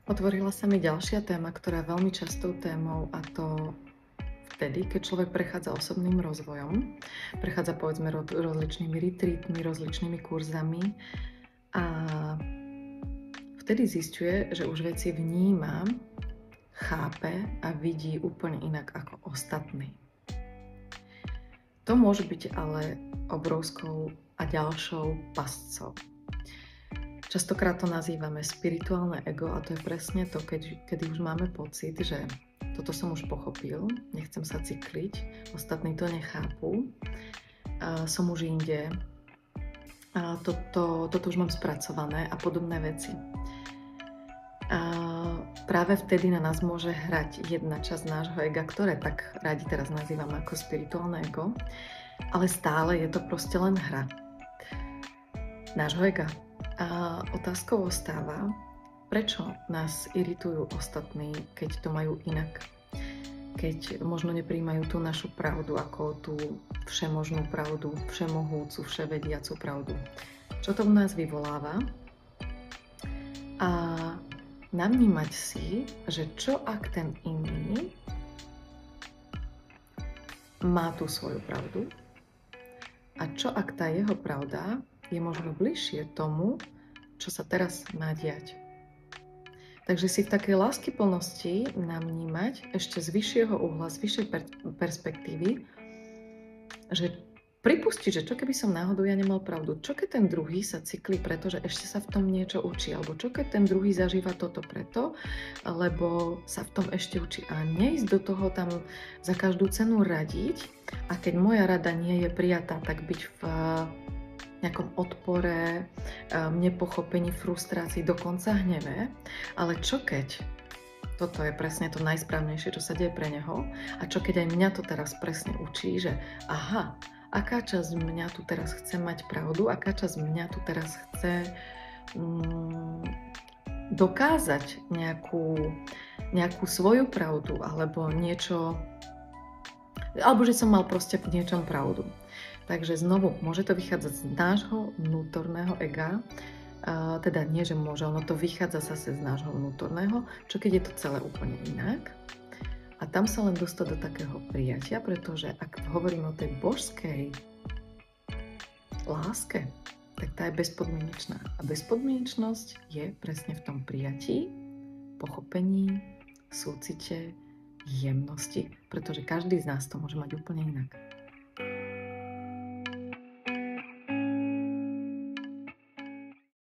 Otvorila sa mi ďalšia téma, ktorá je veľmi častou témou, a to vtedy, keď človek prechádza osobným rozvojom, prechádza povedzme rozličnými retreatmi, rozličnými kurzami a vtedy zisťuje, že už veci vníma, chápe a vidí úplne inak ako ostatní. To môže byť ale obrovskou a ďalšou pascou. Častokrát to nazývame spirituálne ego a to je presne to, kedy už máme pocit, že toto som už pochopil, nechcem sa cykliť, ostatní to nechápu, som už inde, toto už mám spracované a podobné veci. A práve vtedy na nás môže hrať jedna časť nášho ega, ktoré tak radi teraz nazývame ako spirituálne ego, ale stále je to proste len hra nášho ega. A otázkou ostáva, prečo nás iritujú ostatní, keď to majú inak. Keď možno nepríjmajú tú našu pravdu ako tú všemožnú pravdu, všemohúcu, vševediacu pravdu. Čo to v nás vyvoláva? A navnímať si, že čo ak ten iný má tú svoju pravdu a čo ak tá jeho pravda je možno bližšie tomu, čo sa teraz má diať. Takže si v takej láskyplnosti navnímať ešte z vyššieho uhla, z vyššej perspektívy, že pripustiť, že čo keby som náhodou ja nemal pravdu, čo keď ten druhý sa cyklí, pretože ešte sa v tom niečo učí, alebo čo keď ten druhý zažíva toto preto, lebo sa v tom ešte učí a neísť do toho tam za každú cenu radiť a keď moja rada nie je prijatá, tak byť v nejakom odpore, nepochopení, frustrácii, dokonca hneve. Ale čo keď toto je presne to najsprávnejšie, čo sa deje pre neho a čo keď aj mňa to teraz presne učí, že aha, aká časť mňa tu teraz chce mať pravdu, aká časť mňa tu teraz chce dokázať nejakú svoju pravdu alebo niečo, alebo že som mal proste v niečom pravdu. Takže znovu, môže to vychádzať z nášho vnútorného ega, teda nie, že môže, ono to vychádza zase z nášho vnútorného, čo keď je to celé úplne inak. A tam sa len dostať do takého prijatia, pretože ak hovorím o tej božskej láske, tak tá je bezpodmienečná. A bezpodmienečnosť je presne v tom prijatí, pochopení, súcite, jemnosti, pretože každý z nás to môže mať úplne inak.